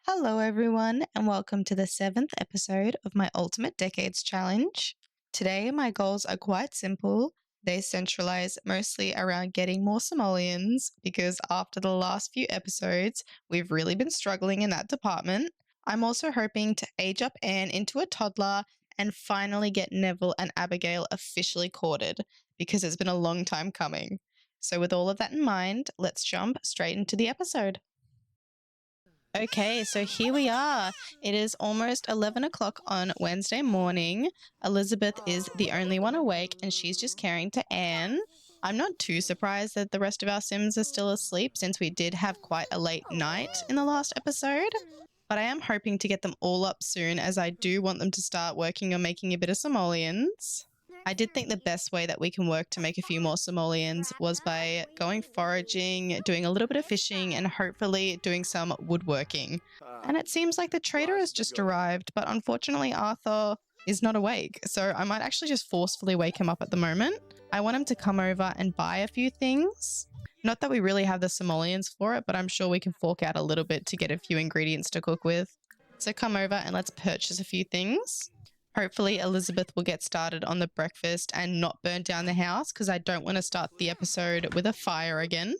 Hello everyone and welcome to the 7th episode of my Ultimate Decades Challenge. Today my goals are quite simple. They centralize mostly around getting more simoleons because after the last few episodes, we've really been struggling in that department. I'm also hoping to age up Anne into a toddler and finally get Neville and Abigail officially courted because it's been a long time coming. So with all of that in mind, let's jump straight into the episode. Okay, so here we are. It is almost 11 o'clock on Wednesday morning. Elizabeth is the only one awake and she's just caring to Anne. I'm not too surprised that the rest of our Sims are still asleep since we did have quite a late night in the last episode. But I am hoping to get them all up soon as I do want them to start working on making a bit of simoleons. I did think the best way that we can work to make a few more simoleons was by going foraging, doing a little bit of fishing, and hopefully doing some woodworking. And it seems like the trader has just arrived, but unfortunately Arthur is not awake, so I might actually just forcefully wake him up at the moment. I want him to come over and buy a few things. Not that we really have the simoleons for it, but I'm sure we can fork out a little bit to get a few ingredients to cook with. So come over and let's purchase a few things. Hopefully Elizabeth will get started on the breakfast and not burn down the house because I don't want to start the episode with a fire again.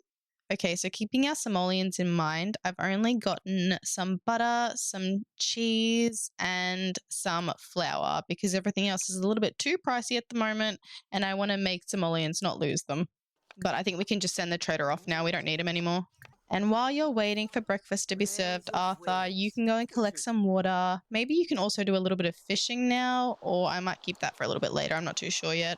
Okay, so keeping our simoleons in mind, I've only gotten some butter, some cheese, and some flour because everything else is a little bit too pricey at the moment and I want to make simoleons, not lose them. But I think we can just send the trader off now. We don't need him anymore. And while you're waiting for breakfast to be served, Arthur, you can go and collect some water. Maybe you can also do a little bit of fishing now, or I might keep that for a little bit later. I'm not too sure yet.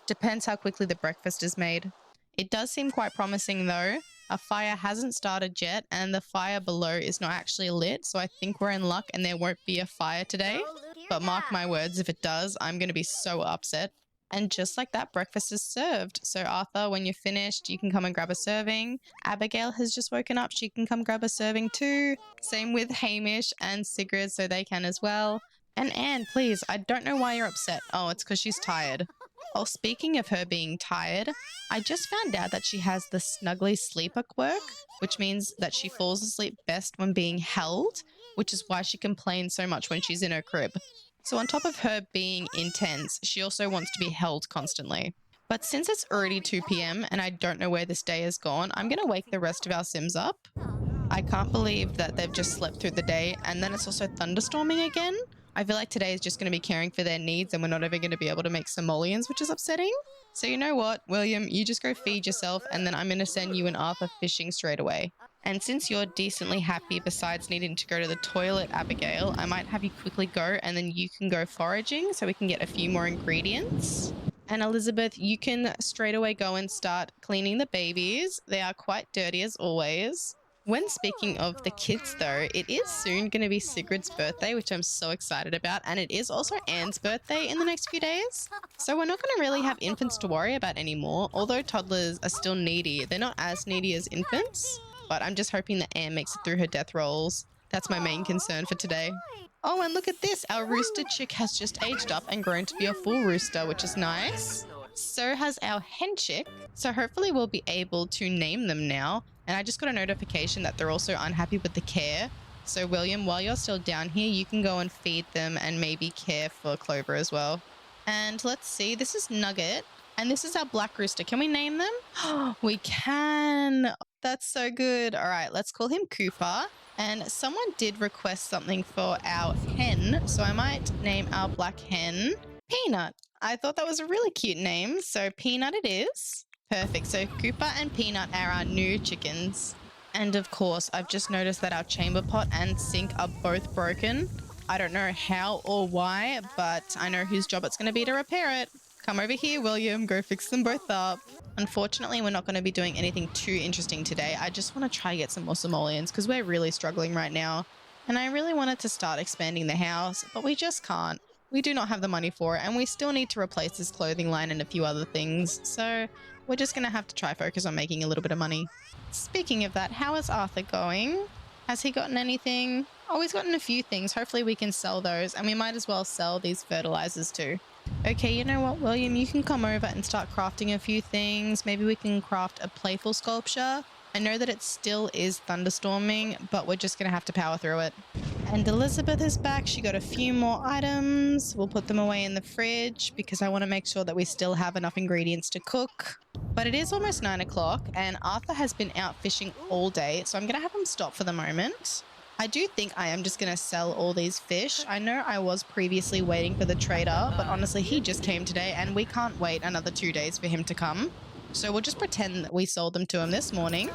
Depends how quickly the breakfast is made. It does seem quite promising though. A fire hasn't started yet, and the fire below is not actually lit, so I think we're in luck and there won't be a fire today. But mark my words, if it does, I'm going to be so upset. And just like that, breakfast is served. So Arthur, when you're finished, you can come and grab a serving. Abigail has just woken up. She can come grab a serving too. Same with Hamish and Sigrid, so they can as well. And Anne, please, I don't know why you're upset. Oh, it's because she's tired. Oh, speaking of her being tired, I just found out that she has the snuggly sleeper quirk, which means that she falls asleep best when being held, which is why she complains so much when she's in her crib. So on top of her being intense, she also wants to be held constantly. But since it's already 2 p.m. and I don't know where this day has gone, I'm going to wake the rest of our Sims up. I can't believe that they've just slept through the day and then it's also thunderstorming again. I feel like today is just going to be caring for their needs and we're not ever going to be able to make simoleons, which is upsetting. So you know what, William, you just go feed yourself and then I'm going to send you and Arthur fishing straight away. And since you're decently happy besides needing to go to the toilet, Abigail, I might have you quickly go and then you can go foraging so we can get a few more ingredients. And Elizabeth, you can straight away go and start cleaning the babies. They are quite dirty as always. When speaking of the kids though, it is soon going to be Sigrid's birthday, which I'm so excited about. And it is also Anne's birthday in the next few days. So we're not going to really have infants to worry about anymore. Although toddlers are still needy, they're not as needy as infants. But I'm just hoping that Anne makes it through her death rolls. That's my main concern for today. Oh, and look at this. Our rooster chick has just aged up and grown to be a full rooster, which is nice. So has our hen chick. So hopefully we'll be able to name them now. And I just got a notification that they're also unhappy with the care. So William, while you're still down here, you can go and feed them and maybe care for Clover as well. And let's see, this is Nugget. And this is our black rooster. Can we name them? We can. That's so good. All right, let's call him Cooper. And someone did request something for our hen. So I might name our black hen Peanut. I thought that was a really cute name. So Peanut it is. Perfect. So Cooper and Peanut are our new chickens. And of course, I've just noticed that our chamber pot and sink are both broken. I don't know how or why, but I know whose job it's going to be to repair it. Come over here, William. Go fix them both up. Unfortunately, we're not going to be doing anything too interesting today. I just want to try to get some more simoleons because we're really struggling right now. And I really wanted to start expanding the house, but we just can't. We do not have the money for it, and we still need to replace this clothing line and a few other things. So we're just going to have to try focus on making a little bit of money. Speaking of that, how is Arthur going? Has he gotten anything? Oh, he's gotten a few things. Hopefully we can sell those, and we might as well sell these fertilizers too. Okay, you know what, William? You can come over and start crafting a few things. Maybe we can craft a playful sculpture. I know that it still is thunderstorming, but we're just going to have to power through it. And Elizabeth is back. She got a few more items. We'll put them away in the fridge because I want to make sure that we still have enough ingredients to cook. But it is almost 9 o'clock and Arthur has been out fishing all day, so I'm going to have him stop for the moment. I do think I am just going to sell all these fish. I know I was previously waiting for the trader, but honestly, he just came today and we can't wait another 2 days for him to come. So we'll just pretend that we sold them to him this morning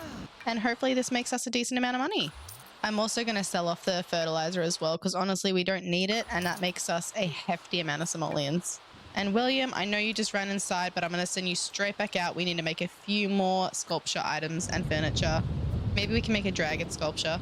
and hopefully this makes us a decent amount of money. I'm also going to sell off the fertilizer as well because honestly, we don't need it and that makes us a hefty amount of simoleons. And William, I know you just ran inside, but I'm going to send you straight back out. We need to make a few more sculpture items and furniture. Maybe we can make a dragon sculpture.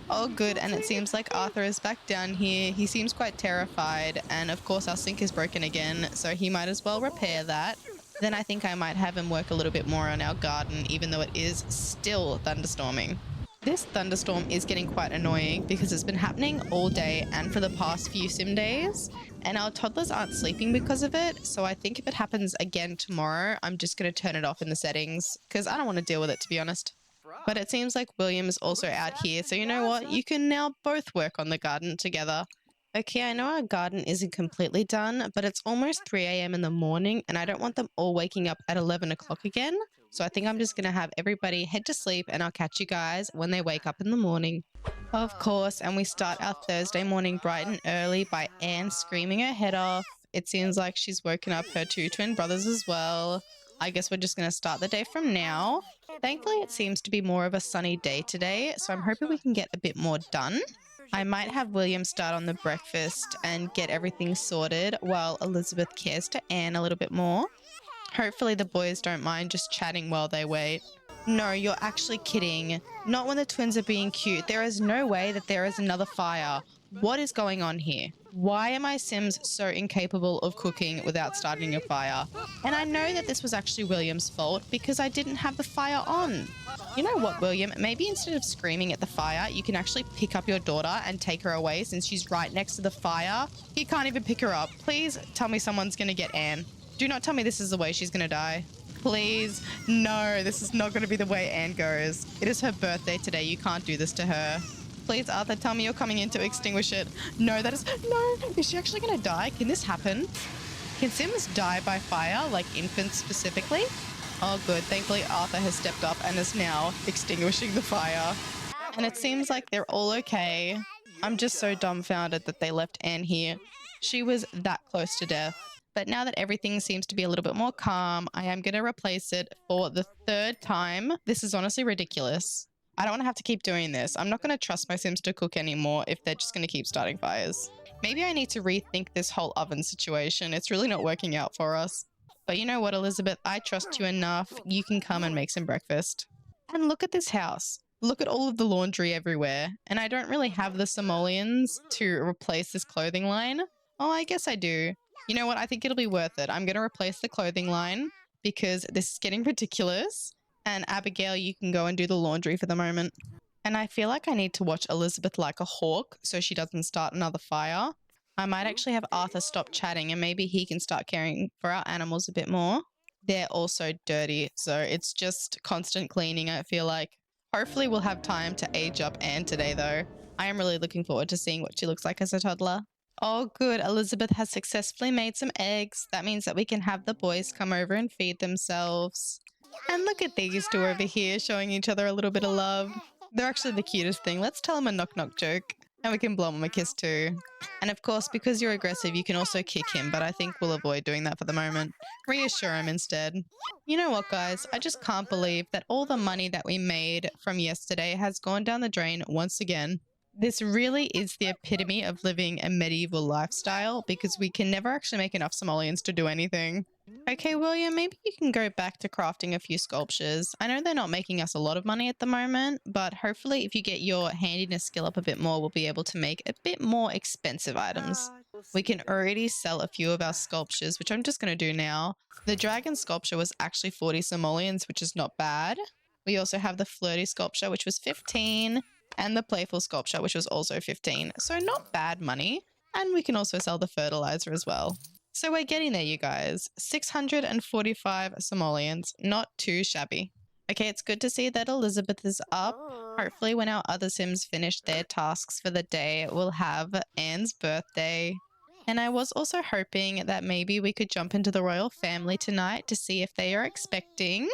Oh, good. And it seems like Arthur is back down here. He seems quite terrified. And of course, our sink is broken again, so he might as well repair that. Then I think I might have him work a little bit more on our garden, even though it is still thunderstorming. This thunderstorm is getting quite annoying because it's been happening all day and for the past few sim days. And our toddlers aren't sleeping because of it. So I think if it happens again tomorrow, I'm just going to turn it off in the settings because I don't want to deal with it, to be honest. But it seems like William is also out here, so you know what? You can now both work on the garden together. Okay, I know our garden isn't completely done, but it's almost 3 a.m. in the morning, and I don't want them all waking up at 11 o'clock again. So I think I'm just going to have everybody head to sleep, and I'll catch you guys when they wake up in the morning. Of course, and we start our Thursday morning bright and early by Anne screaming her head off. It seems like she's woken up her 2 twin brothers as well. I guess we're just going to start the day from now. Thankfully, it seems to be more of a sunny day today, so I'm hoping we can get a bit more done. I might have William start on the breakfast and get everything sorted while Elizabeth cares to Anne a little bit more. Hopefully the boys don't mind just chatting while they wait. No, you're actually kidding. Not when the twins are being cute. There is no way that there is another fire. What is going on here? Why are my Sims so incapable of cooking without starting a fire? And I know that this was actually William's fault because I didn't have the fire on. You know what, William? Maybe instead of screaming at the fire, you can actually pick up your daughter and take her away since she's right next to the fire. You can't even pick her up. Please tell me someone's going to get Anne. Do not tell me this is the way she's going to die. Please. No, this is not going to be the way Anne goes. It is her birthday today. You can't do this to her. Please, Arthur, tell me you're coming in to extinguish it. No, that is... No. Is she actually going to die? Can this happen? Can Sims die by fire, like infants specifically? Oh, good. Thankfully, Arthur has stepped up and is now extinguishing the fire. And it seems like they're all okay. I'm just so dumbfounded that they left Anne here. She was that close to death. But now that everything seems to be a little bit more calm, I am going to replace it for the 3rd time. This is honestly ridiculous. I don't want to have to keep doing this. I'm not going to trust my Sims to cook anymore if they're just going to keep starting fires. Maybe I need to rethink this whole oven situation. It's really not working out for us. But you know what, Elizabeth? I trust you enough. You can come and make some breakfast. And look at this house. Look at all of the laundry everywhere. And I don't really have the simoleons to replace this clothing line. Oh, I guess I do. You know what? I think it'll be worth it. I'm going to replace the clothing line because this is getting ridiculous. And Abigail, you can go and do the laundry for the moment. And I feel like I need to watch Elizabeth like a hawk so she doesn't start another fire. I might actually have Arthur stop chatting and maybe he can start caring for our animals a bit more. They're also dirty, so it's just constant cleaning, I feel like. Hopefully we'll have time to age up Anne today, though. I am really looking forward to seeing what she looks like as a toddler. Oh, good. Elizabeth has successfully made some eggs. That means that we can have the boys come over and feed themselves. And look at these two over here showing each other a little bit of love. They're actually the cutest thing. Let's tell them a knock-knock joke. And we can blow him a kiss too. And of course, because you're aggressive, you can also kick him, but I think we'll avoid doing that for the moment. Reassure him instead. You know what, guys? I just can't believe that all the money that we made from yesterday has gone down the drain once again. This really is the epitome of living a medieval lifestyle because we can never actually make enough simoleons to do anything. Okay, William, maybe you can go back to crafting a few sculptures. I know they're not making us a lot of money at the moment, but hopefully if you get your handiness skill up a bit more, we'll be able to make a bit more expensive items. We can already sell a few of our sculptures, which I'm just going to do now. The dragon sculpture was actually 40 simoleons, which is not bad. We also have the flirty sculpture, which was 15, and the playful sculpture, which was also 15. So not bad money. And we can also sell the fertilizer as well. So we're getting there, you guys. 645 simoleons. Not too shabby. Okay, it's good to see that Elizabeth is up. Hopefully when our other Sims finish their tasks for the day, we'll have Anne's birthday. And I was also hoping that maybe we could jump into the royal family tonight to see if they are expecting.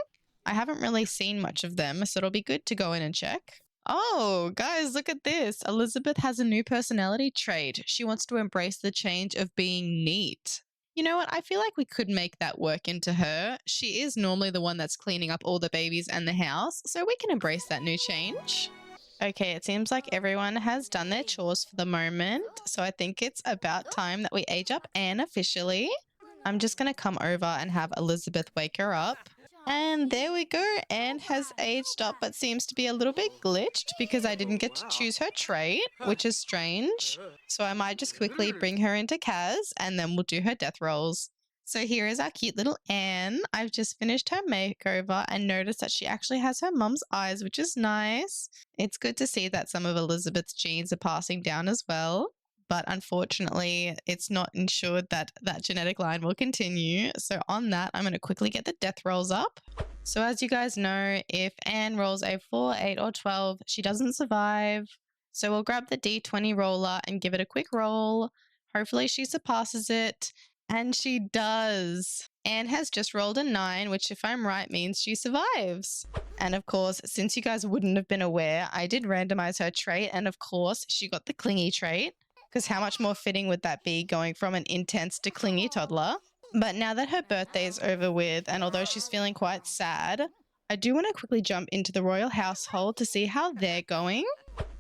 I haven't really seen much of them, so it'll be good to go in and check. Oh, guys, look at this. Elizabeth has a new personality trait. She wants to embrace the change of being neat. You know what? I feel like we could make that work into her. She is normally the one that's cleaning up all the babies and the house, so we can embrace that new change. Okay, it seems like everyone has done their chores for the moment, so I think it's about time that we age up Anne officially. I'm just going to come over and have Elizabeth wake her up. And there we go. Anne has aged up but seems to be a little bit glitched because I didn't get to choose her trait, which is strange. So I might just quickly bring her into Kaz and then we'll do her death rolls. So here is our cute little Anne. I've just finished her makeover and noticed that she actually has her mum's eyes, which is nice. It's good to see that some of Elizabeth's genes are passing down as well. But unfortunately, it's not ensured that that genetic line will continue. So on that, I'm going to quickly get the death rolls up. So as you guys know, if Anne rolls a 4, 8, or 12, she doesn't survive. So we'll grab the D20 roller and give it a quick roll. Hopefully she surpasses it. And she does. Anne has just rolled a 9, which if I'm right means she survives. And of course, since you guys wouldn't have been aware, I did randomize her trait. And of course, she got the clingy trait. Because how much more fitting would that be going from an intense to clingy toddler? But now that her birthday is over with, and although she's feeling quite sad, I do want to quickly jump into the royal household to see how they're going.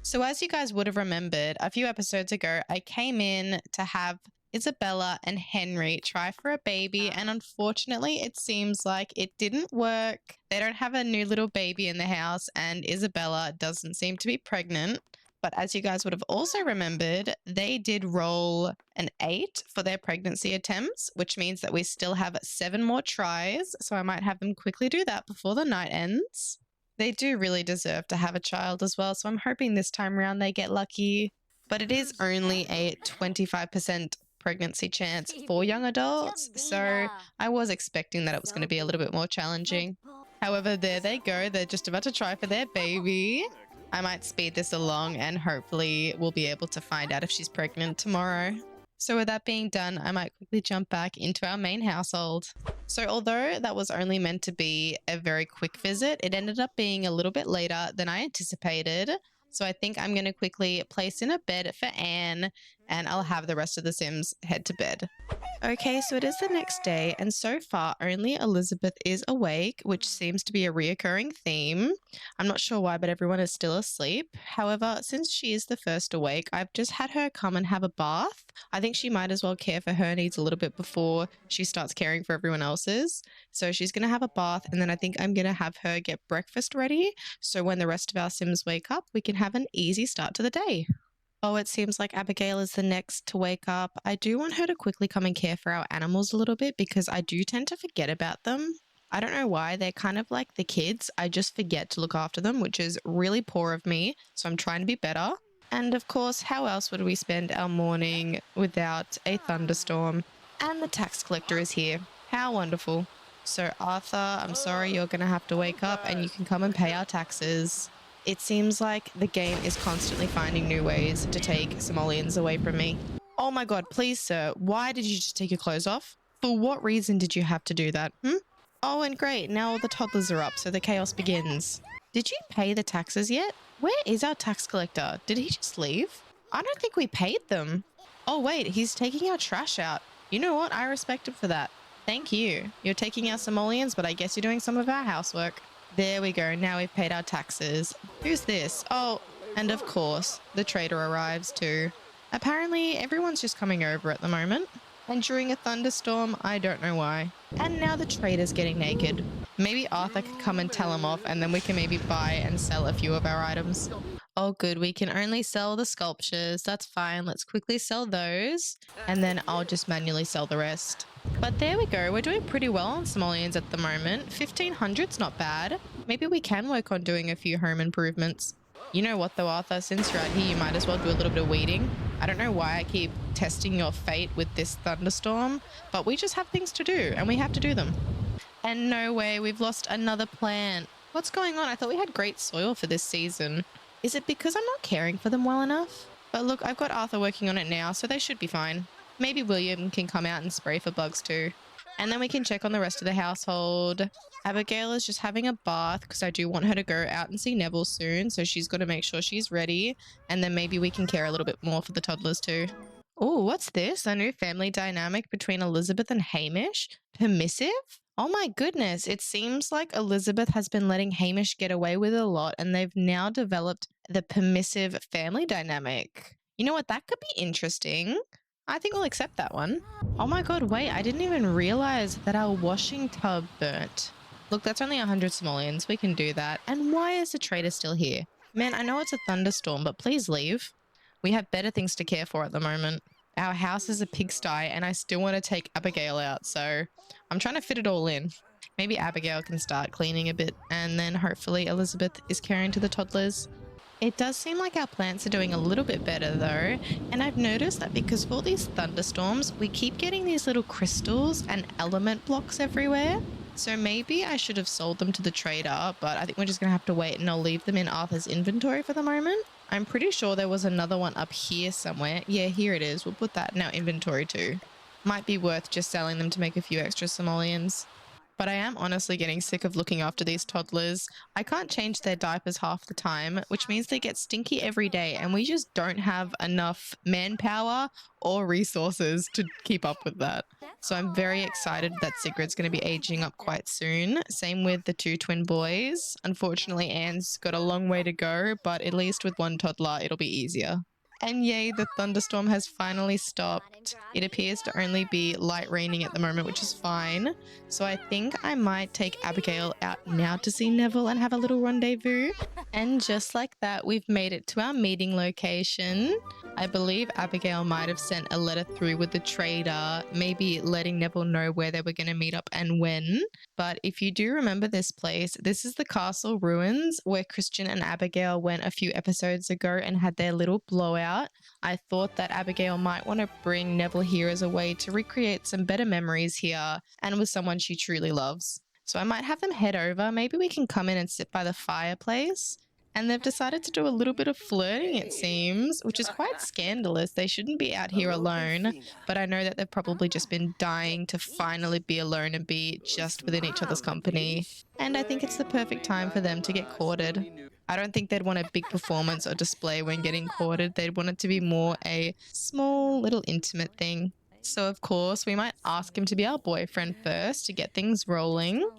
So as you guys would have remembered, a few episodes ago, I came in to have Isabella and Henry try for a baby, and unfortunately, it seems like it didn't work. They don't have a new little baby in the house, and Isabella doesn't seem to be pregnant. But as you guys would have also remembered, they did roll an 8 for their pregnancy attempts, which means that we still have 7 more tries. So I might have them quickly do that before the night ends. They do really deserve to have a child as well. So I'm hoping this time around they get lucky. But it is only a 25% pregnancy chance for young adults. So I was expecting that it was going to be a little bit more challenging. However, there they go. They're just about to try for their baby. I might speed this along and hopefully we'll be able to find out if she's pregnant tomorrow. So with that being done, I might quickly jump back into our main household. So although that was only meant to be a very quick visit, it ended up being a little bit later than I anticipated. So I think I'm going to quickly place in a bed for Anne and I'll have the rest of the Sims head to bed. Okay, so it is the next day, and so far only Elizabeth is awake, which seems to be a reoccurring theme. I'm not sure why, but everyone is still asleep. However, since she is the first awake, I've just had her come and have a bath. I think she might as well care for her needs a little bit before she starts caring for everyone else's. So she's going to have a bath, and then I think I'm going to have her get breakfast ready. So when the rest of our Sims wake up, we can have an easy start to the day. Oh, it seems like Abigail is the next to wake up. I do want her to quickly come and care for our animals a little bit because I do tend to forget about them. I don't know why. They're kind of like the kids. I just forget to look after them, which is really poor of me. So I'm trying to be better. And of course, how else would we spend our morning without a thunderstorm? And the tax collector is here. How wonderful. So Arthur, I'm sorry, you're going to have to wake up and you can come and pay our taxes. It seems like the game is constantly finding new ways to take simoleons away from me. Oh my god, please sir, why did you just take your clothes off? For what reason did you have to do that? Oh, and great, now all the toddlers are up, so the chaos begins. Did you pay the taxes yet? Where is our tax collector? Did he just leave? I don't think we paid them. Oh wait, he's taking our trash out. You know what? I respect him for that. Thank you. You're taking our simoleons, but I guess you're doing some of our housework. There we go. Now we've paid our taxes. Who's this? Oh, and of course, the trader arrives too. Apparently, everyone's just coming over at the moment. And during a thunderstorm, I don't know why. And now the trader's getting naked. Maybe Arthur can come and tell him off and then we can maybe buy and sell a few of our items. Oh good, we can only sell the sculptures. That's fine. Let's quickly sell those. And then I'll just manually sell the rest. But there we go. We're doing pretty well on simoleons at the moment. 1,500's not bad. Maybe we can work on doing a few home improvements. You know what though, Arthur? Since you're out here, you might as well do a little bit of weeding. I don't know why I keep testing your fate with this thunderstorm, but we just have things to do and we have to do them. And no way, we've lost another plant. What's going on? I thought we had great soil for this season. Is it because I'm not caring for them well enough? But look, I've got Arthur working on it now, so they should be fine. Maybe William can come out and spray for bugs too. And then we can check on the rest of the household. Abigail is just having a bath because I do want her to go out and see Neville soon, so she's got to make sure she's ready. And then maybe we can care a little bit more for the toddlers too. Oh, what's this? A new family dynamic between Elizabeth and Hamish? Permissive? Oh my goodness, it seems like Elizabeth has been letting Hamish get away with a lot and they've now developed the permissive family dynamic. You know what? That could be interesting. I think we'll accept that one. Oh my god, wait, I didn't even realize that our washing tub burnt. Look, that's only 100 simoleons. We can do that. And why is the trader still here? Man, I know it's a thunderstorm, but please leave. We have better things to care for at the moment. Our house is a pigsty and I still want to take Abigail out, so I'm trying to fit it all in. Maybe Abigail can start cleaning a bit and then hopefully Elizabeth is caring to the toddlers. It does seem like our plants are doing a little bit better though, and I've noticed that because of all these thunderstorms, we keep getting these little crystals and element blocks everywhere. So maybe I should have sold them to the trader, but I think we're just going to have to wait and I'll leave them in Arthur's inventory for the moment. I'm pretty sure there was another one up here somewhere. Yeah, here it is. We'll put that in our inventory too. Might be worth just selling them to make a few extra simoleons. But I am honestly getting sick of looking after these toddlers. I can't change their diapers half the time, which means they get stinky every day and we just don't have enough manpower or resources to keep up with that. So I'm very excited that Sigrid's going to be aging up quite soon. Same with the two twin boys. Unfortunately, Anne's got a long way to go, but at least with one toddler, it'll be easier. And yay, the thunderstorm has finally stopped. It appears to only be light raining at the moment, which is fine. So I think I might take Abigail out now to see Neville and have a little rendezvous. And just like that, we've made it to our meeting location. I believe Abigail might have sent a letter through with the trader, maybe letting Neville know where they were going to meet up and when. But if you do remember this place, this is the castle ruins where Christian and Abigail went a few episodes ago and had their little blowout. I thought that Abigail might want to bring Neville here as a way to recreate some better memories here and with someone she truly loves. So I might have them head over. Maybe we can come in and sit by the fireplace. And they've decided to do a little bit of flirting, it seems, which is quite scandalous. They shouldn't be out here alone, but I know that they've probably just been dying to finally be alone and be just within each other's company. And I think it's the perfect time for them to get courted. I don't think they'd want a big performance or display when getting courted. They'd want it to be more a small little intimate thing. So of course, we might ask him to be our boyfriend first to get things rolling.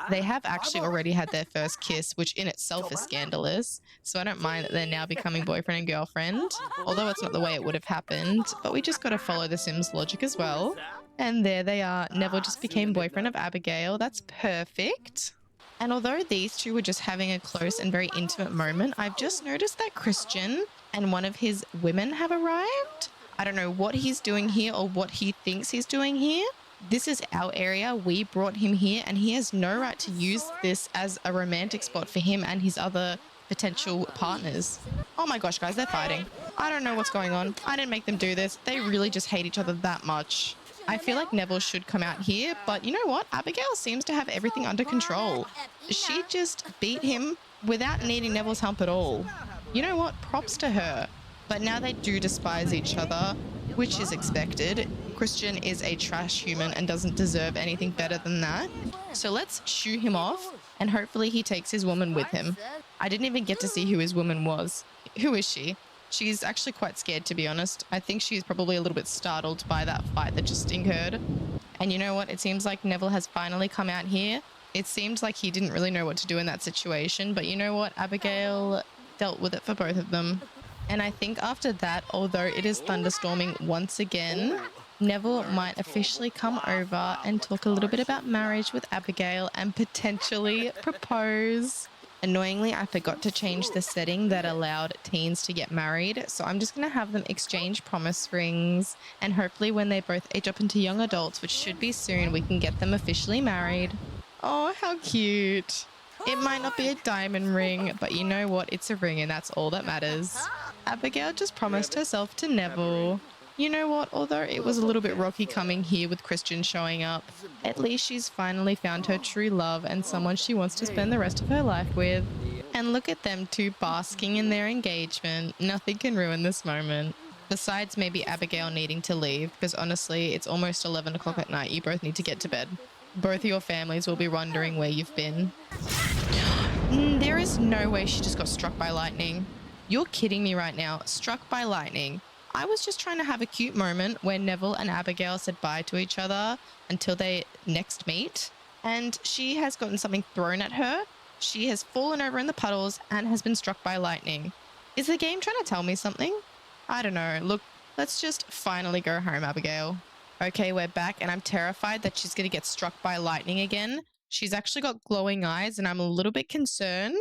They have actually already had their first kiss, which in itself is scandalous. So I don't mind that they're now becoming boyfriend and girlfriend, although it's not the way it would have happened. But we just got to follow the Sims logic as well. And there they are. Neville just became boyfriend of Abigail. That's perfect. And although these two were just having a close and very intimate moment, I've just noticed that Christian and one of his women have arrived. I don't know what he's doing here or what he thinks he's doing here. This is our area. We brought him here and he has no right to use this as a romantic spot for him and his other potential partners. Oh my gosh, guys, they're fighting. I don't know what's going on. I didn't make them do this. They really just hate each other that much. I feel like Neville should come out here, but you know what? Abigail seems to have everything under control. She just beat him without needing Neville's help at all. You know what? Props to her. But now they do despise each other, which is expected. Christian is a trash human and doesn't deserve anything better than that. So let's shoo him off and hopefully he takes his woman with him. I didn't even get to see who his woman was. Who is she? She's actually quite scared, to be honest. I think she's probably a little bit startled by that fight that just occurred. And you know what? It seems like Neville has finally come out here. It seems like he didn't really know what to do in that situation. But you know what? Abigail dealt with it for both of them. And I think after that, although it is thunderstorming once again, Neville might officially come over and talk a little bit about marriage with Abigail and potentially propose. Annoyingly, I forgot to change the setting that allowed teens to get married. So I'm just going to have them exchange promise rings. And hopefully when they both age up into young adults, which should be soon, we can get them officially married. Oh, how cute. It might not be a diamond ring, but you know what? It's a ring and that's all that matters. Abigail just promised herself to Neville. You know what? Although it was a little bit rocky coming here with Christian showing up, at least she's finally found her true love and someone she wants to spend the rest of her life with. And look at them two basking in their engagement. Nothing can ruin this moment. Besides maybe Abigail needing to leave, because honestly, it's almost 11 o'clock at night. You both need to get to bed. Both of your families will be wondering where you've been. There is no way she just got struck by lightning. You're kidding me right now. Struck by lightning. I was just trying to have a cute moment where Neville and Abigail said bye to each other until they next meet. And she has gotten something thrown at her. She has fallen over in the puddles and has been struck by lightning. Is the game trying to tell me something? I don't know. Look, let's just finally go home, Abigail. Okay, we're back, and I'm terrified that she's going to get struck by lightning again. She's actually got glowing eyes, and I'm a little bit concerned.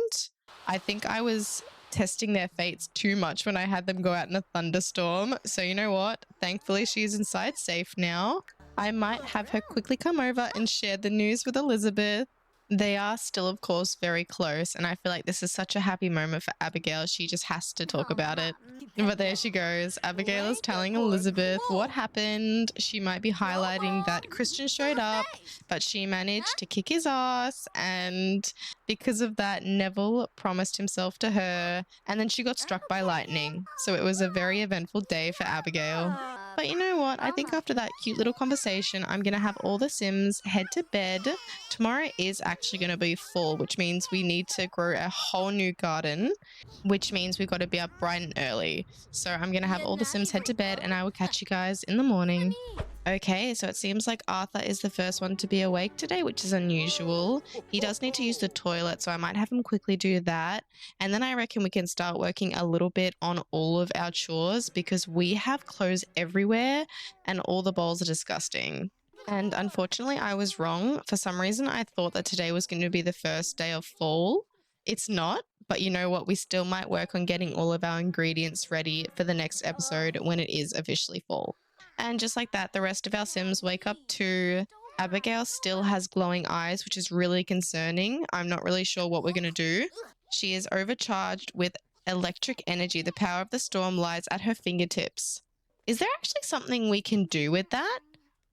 I think I was testing their fates too much when I had them go out in a thunderstorm. So you know what? Thankfully, she's inside safe now. I might have her quickly come over and share the news with Elizabeth. They are still, of course, very close, and I feel like this is such a happy moment for Abigail. She just has to talk about it. But there she goes. Abigail is telling Elizabeth what happened. She might be highlighting that Christian showed up, but she managed to kick his ass, and because of that, Neville promised himself to her, and then she got struck by lightning. So it was a very eventful day for Abigail. But you know what? I think after that cute little conversation, I'm going to have all the Sims head to bed. Tomorrow is actually going to be fall, which means we need to grow a whole new garden, which means we've got to be up bright and early. So I'm going to have all the Sims head to bed and I will catch you guys in the morning. Okay, so it seems like Arthur is the first one to be awake today, which is unusual. He does need to use the toilet, so I might have him quickly do that. And then I reckon we can start working a little bit on all of our chores because we have clothes everywhere and all the bowls are disgusting. And unfortunately, I was wrong. For some reason, I thought that today was going to be the first day of fall. It's not, but you know what? We still might work on getting all of our ingredients ready for the next episode when it is officially fall. And just like that, the rest of our Sims wake up too. Abigail still has glowing eyes, which is really concerning. I'm not really sure what we're going to do. She is overcharged with electric energy. The power of the storm lies at her fingertips. Is there actually something we can do with that?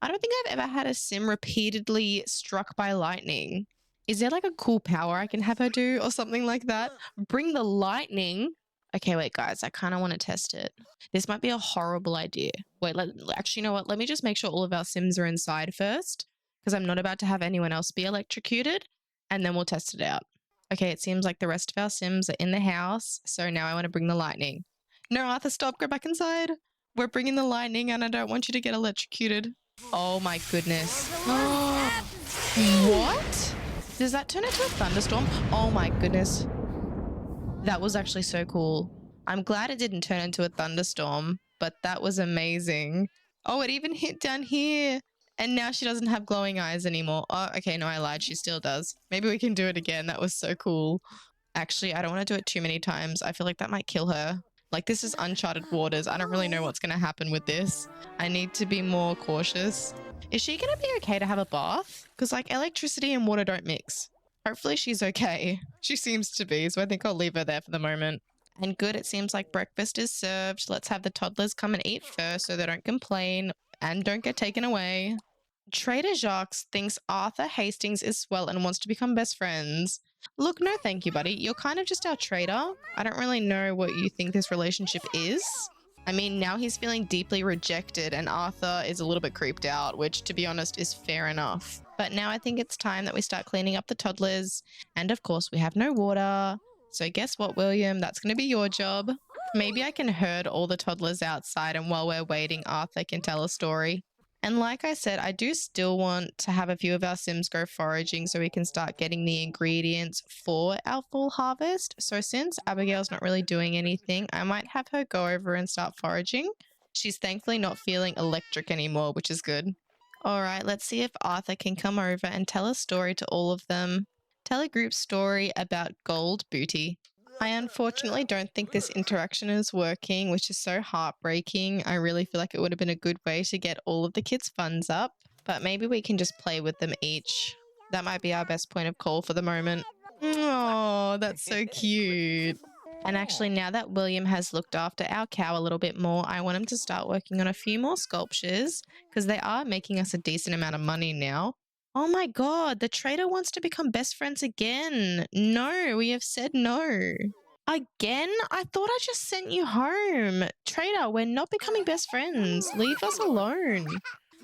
I don't think I've ever had a Sim repeatedly struck by lightning. Is there like a cool power I can have her do or something like that? Bring the lightning. Okay, wait, guys, I kind of want to test it. This might be a horrible idea. Wait, actually, you know what? Let me just make sure all of our Sims are inside first because I'm not about to have anyone else be electrocuted and then we'll test it out. Okay, it seems like the rest of our Sims are in the house. So now I want to bring the lightning. No, Arthur, stop. Go back inside. We're bringing the lightning and I don't want you to get electrocuted. Oh my goodness. What? Does that turn into a thunderstorm? Oh my goodness. That was actually so cool. I'm glad it didn't turn into a thunderstorm, but that was amazing. Oh, it even hit down here. And now she doesn't have glowing eyes anymore. Oh, okay, no, I lied. She still does. Maybe we can do it again. That was so cool. Actually, I don't want to do it too many times. I feel like that might kill her. Like, this is uncharted waters. I don't really know what's going to happen with this. I need to be more cautious. Is she going to be okay to have a bath? Because, like, electricity and water don't mix. Hopefully she's okay. She seems to be, so I think I'll leave her there for the moment. And good, it seems like breakfast is served. Let's have the toddlers come and eat first so they don't complain and don't get taken away. Trader Jacques thinks Arthur Hastings is swell and wants to become best friends. Look, no thank you, buddy. You're kind of just our trader. I don't really know what you think this relationship is. I mean, now he's feeling deeply rejected and Arthur is a little bit creeped out, which to be honest is fair enough. But now I think it's time that we start cleaning up the toddlers. And of course, we have no water. So guess what, William? That's going to be your job. Maybe I can herd all the toddlers outside and while we're waiting, Arthur can tell a story. And like I said, I do still want to have a few of our Sims go foraging so we can start getting the ingredients for our full harvest. So since Abigail's not really doing anything, I might have her go over and start foraging. She's thankfully not feeling electric anymore, which is good. All right, let's see if Arthur can come over and tell a story to all of them. Tell a group story about gold booty. I unfortunately don't think this interaction is working, which is so heartbreaking. I really feel like it would have been a good way to get all of the kids' funds up, but maybe we can just play with them each. That might be our best point of call for the moment. Oh, that's so cute. And actually, now that William has looked after our cow a little bit more, I want him to start working on a few more sculptures because they are making us a decent amount of money now. Oh my God, the trader wants to become best friends again. No, we have said no. Again? I thought I just sent you home. Trader, we're not becoming best friends. Leave us alone.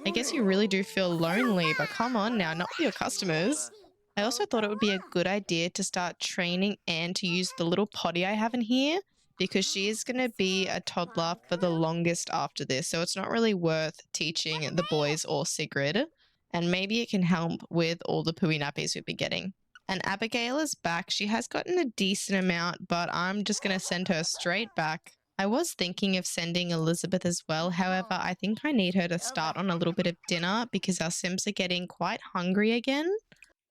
I guess you really do feel lonely, but come on now, not with your customers. I also thought it would be a good idea to start training Anne to use the little potty I have in here because she is going to be a toddler for the longest after this. So it's not really worth teaching the boys or Sigrid. And maybe it can help with all the pooey nappies we've been getting. And Abigail is back. She has gotten a decent amount, but I'm just going to send her straight back. I was thinking of sending Elizabeth as well. However, I think I need her to start on a little bit of dinner because our Sims are getting quite hungry again.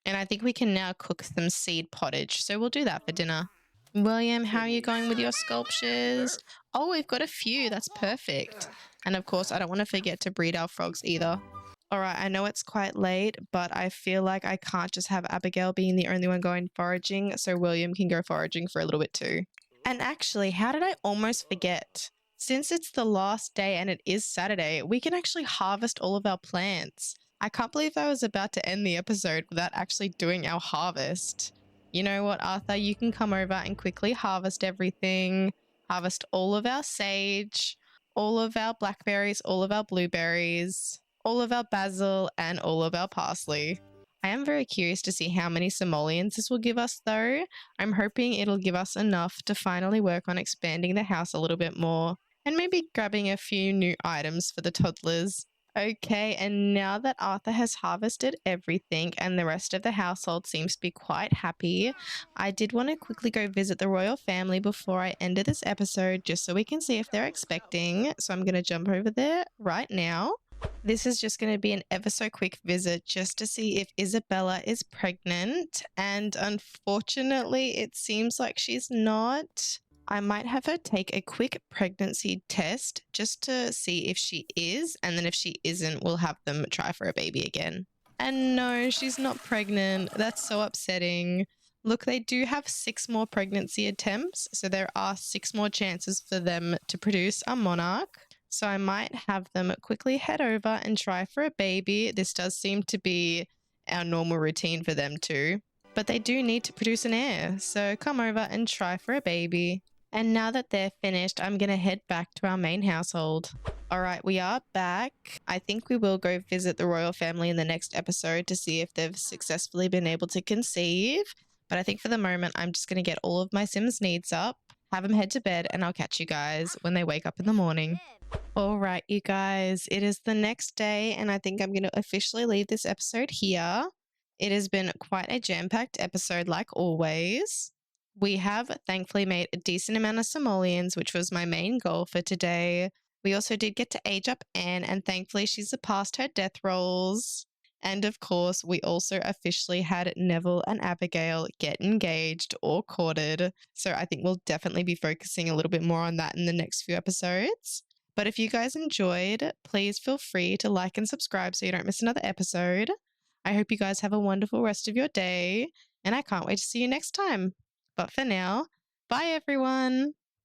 And I think we can now cook some seed pottage. So we'll do that for dinner. William, how are you going with your sculptures? Oh, we've got a few. That's perfect. And of course, I don't want to forget to breed our frogs either. All right, I know it's quite late, but I feel like I can't just have Abigail being the only one going foraging, so William can go foraging for a little bit too. And actually, how did I almost forget? Since it's the last day and it is Saturday, we can actually harvest all of our plants. I can't believe I was about to end the episode without actually doing our harvest. You know what, Arthur? You can come over and quickly harvest everything. Harvest all of our sage, all of our blackberries, all of our blueberries, all of our basil, and all of our parsley. I am very curious to see how many simoleons this will give us, though. I'm hoping it'll give us enough to finally work on expanding the house a little bit more and maybe grabbing a few new items for the toddlers. Okay, and now that Arthur has harvested everything and the rest of the household seems to be quite happy, I did want to quickly go visit the royal family before I ended this episode just so we can see if they're expecting. So I'm going to jump over there right now. This is just going to be an ever so quick visit just to see if Isabella is pregnant. And unfortunately, it seems like she's not. I might have her take a quick pregnancy test just to see if she is. And then if she isn't, we'll have them try for a baby again. And no, she's not pregnant. That's so upsetting. Look, they do have 6 more pregnancy attempts. So there are 6 more chances for them to produce a monarch. So I might have them quickly head over and try for a baby. This does seem to be our normal routine for them too. But they do need to produce an heir. So come over and try for a baby. And now that they're finished, I'm going to head back to our main household. All right, we are back. I think we will go visit the royal family in the next episode to see if they've successfully been able to conceive. But I think for the moment, I'm just going to get all of my Sims' needs up, have them head to bed, and I'll catch you guys when they wake up in the morning. All right, you guys, it is the next day, and I think I'm going to officially leave this episode here. It has been quite a jam-packed episode, like always. We have thankfully made a decent amount of simoleons, which was my main goal for today. We also did get to age up Anne, and thankfully she's surpassed her death rolls. And of course, we also officially had Neville and Abigail get engaged or courted. So I think we'll definitely be focusing a little bit more on that in the next few episodes. But if you guys enjoyed, please feel free to like and subscribe so you don't miss another episode. I hope you guys have a wonderful rest of your day, and I can't wait to see you next time. But for now, bye everyone!